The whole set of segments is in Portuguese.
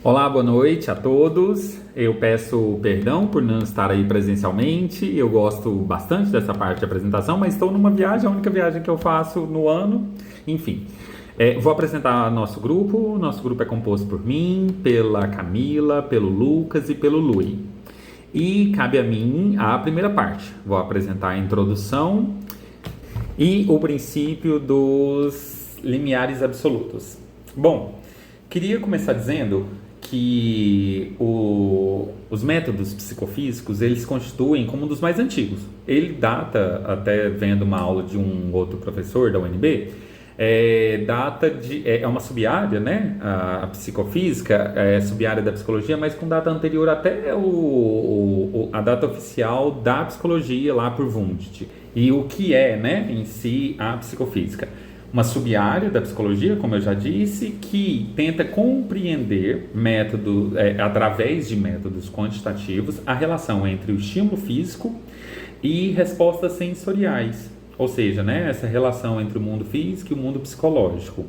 Olá, boa noite a todos. Eu peço perdão por não estar aí presencialmente. Eu gosto bastante dessa parte de apresentação, mas estou numa viagem, a única viagem que eu faço no ano. Enfim, vou apresentar nosso grupo. O nosso grupo é composto por mim, pela Camila, pelo Lucas e pelo Lui. E cabe a mim a primeira parte. Vou apresentar a introdução e o princípio dos limiares absolutos. Bom, queria começar dizendo que os métodos psicofísicos eles se constituem como um dos mais antigos. Ele data, até vendo uma aula de um outro professor da UNB, é uma sub-área, né? A psicofísica é sub-área da psicologia, mas com data anterior até a data oficial da psicologia lá por Wundt. E o que é, né, em si, a psicofísica? Uma sub-área da psicologia, como eu já disse, que tenta compreender através de métodos quantitativos a relação entre o estímulo físico e respostas sensoriais, ou seja, né, essa relação entre o mundo físico e o mundo psicológico.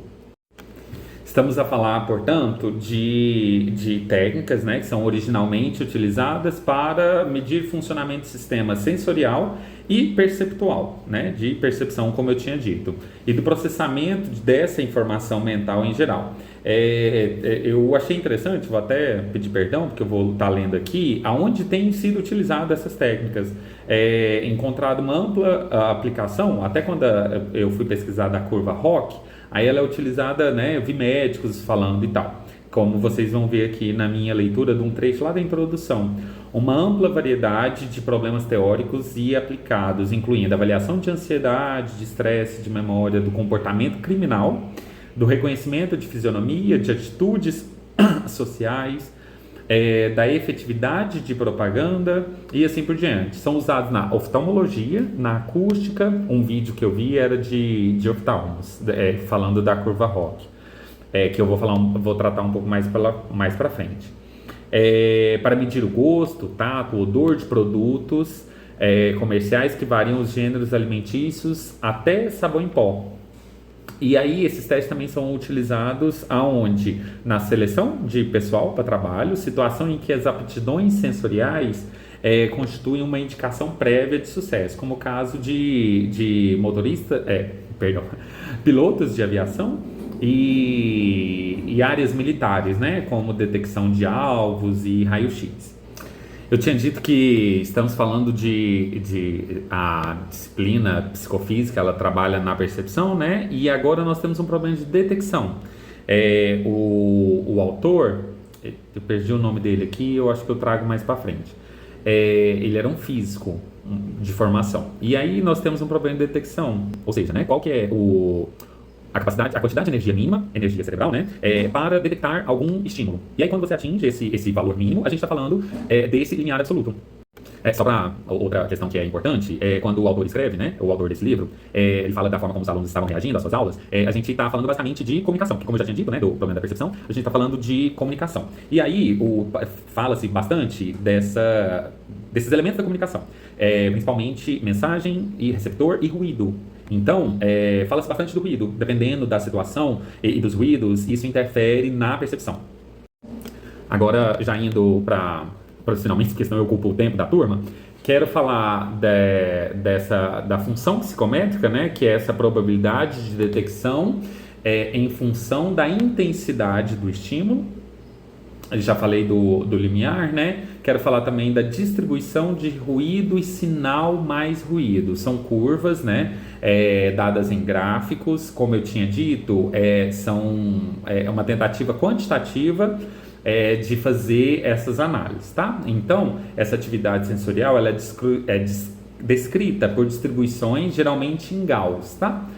Estamos a falar, portanto, de técnicas, né, que são originalmente utilizadas para medir funcionamento do sistema sensorial e perceptual, né, de percepção, como eu tinha dito, e do processamento dessa informação mental em geral. Eu achei interessante, vou até pedir perdão, porque eu vou estar lendo aqui, aonde tem sido utilizadas essas técnicas. Encontrado uma ampla aplicação, até quando eu fui pesquisar da curva ROC, aí ela é utilizada, né, eu vi médicos falando e tal, como vocês vão ver aqui na minha leitura de um trecho lá da introdução. Uma ampla variedade de problemas teóricos e aplicados, incluindo avaliação de ansiedade, de estresse, de memória, do comportamento criminal, do reconhecimento de fisionomia, de atitudes sociais, da efetividade de propaganda e assim por diante. São usados na oftalmologia, na acústica. Um vídeo que eu vi era de oftalmos, falando da curva ROC, que eu vou tratar um pouco mais para frente. Para medir o gosto, tato, odor de produtos comerciais que variam os gêneros alimentícios até sabão em pó. E aí esses testes também são utilizados aonde? Na seleção de pessoal para trabalho, situação em que as aptidões sensoriais constituem uma indicação prévia de sucesso, como o caso de pilotos de aviação e áreas militares, né, como detecção de alvos e raio-x. Eu tinha dito que estamos falando de a disciplina psicofísica, ela trabalha na percepção, né? E agora nós temos um problema de detecção. O autor, eu perdi o nome dele aqui, eu acho que eu trago mais para frente. Ele era um físico de formação. E aí nós temos um problema de detecção, ou seja, né? Qual que é a quantidade de energia mínima, energia cerebral, né, para detectar algum estímulo. E aí, quando você atinge esse valor mínimo, a gente está falando desse limiar absoluto. Só para outra questão que é importante, quando o autor escreve, né, o autor desse livro, ele fala da forma como os alunos estavam reagindo às suas aulas, a gente está falando basicamente de comunicação, que como eu já tinha dito, né, do problema da percepção, a gente está falando de comunicação. E aí, fala-se bastante desses elementos da comunicação, principalmente mensagem e receptor e ruído. Então, fala-se bastante do ruído, dependendo da situação e dos ruídos, isso interfere na percepção. Agora, já indo para finalmente, porque senão eu ocupo o tempo da turma, quero falar da função psicométrica, né, que é essa probabilidade de detecção em função da intensidade do estímulo. Eu já falei do limiar, né? Quero falar também da distribuição de ruído e sinal mais ruído. São curvas, né? Dadas em gráficos, como eu tinha dito, é uma tentativa quantitativa de fazer essas análises, tá? Então, essa atividade sensorial ela é descrita por distribuições geralmente em Gauss, tá?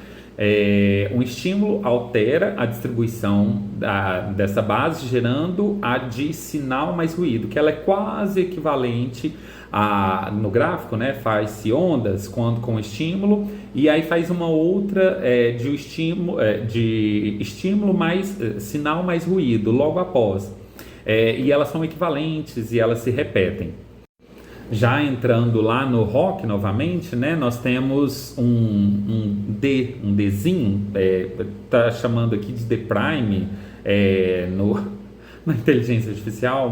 Um estímulo altera a distribuição dessa base, gerando a de sinal mais ruído, que ela é quase equivalente no gráfico, né? Faz-se ondas com o estímulo, e aí faz uma outra de estímulo mais sinal mais ruído logo após. E elas são equivalentes e elas se repetem. Já entrando lá no rock novamente, né, nós temos um Dzinho, tá chamando aqui de D prime na inteligência artificial,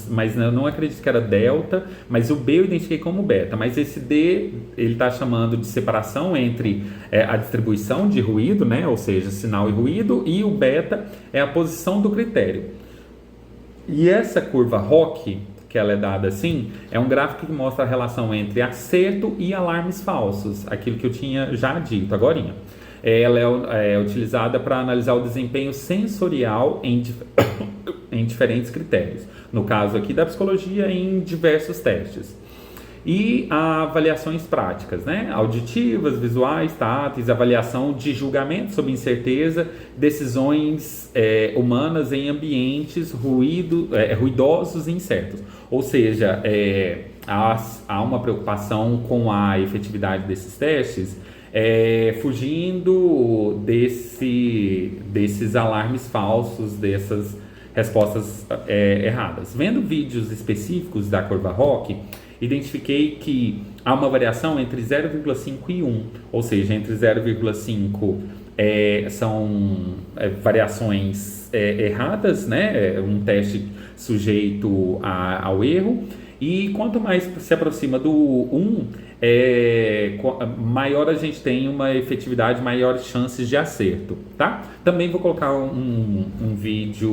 mas eu não acredito que era delta, mas o B eu identifiquei como beta, mas esse D ele está chamando de separação entre a distribuição de ruído, né, ou seja, sinal e ruído, e o beta é a posição do critério. E essa curva ROC, que ela é dada assim, é um gráfico que mostra a relação entre acerto e alarmes falsos, aquilo que eu tinha já dito agorinha. Ela é utilizada para analisar o desempenho sensorial em diferentes critérios. No caso aqui da psicologia, em diversos testes. E avaliações práticas, né? Auditivas, visuais, táteis, avaliação de julgamento sobre incerteza, decisões humanas em ambientes ruidosos e incertos. Ou seja, há uma preocupação com a efetividade desses testes, fugindo desses alarmes falsos, dessas respostas erradas. Vendo vídeos específicos da curva ROC, identifiquei que há uma variação entre 0,5 e 1, ou seja, entre 0,5 são variações erradas, né? Um teste sujeito ao erro, e quanto mais se aproxima do 1, maior a gente tem uma efetividade, maiores chances de acerto, tá? Também vou colocar um vídeo,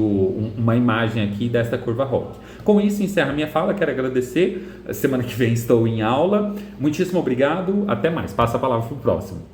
uma imagem aqui desta curva ROC. Com isso, encerro a minha fala, quero agradecer. Semana que vem estou em aula. Muitíssimo obrigado, até mais. Passo a palavra para o próximo.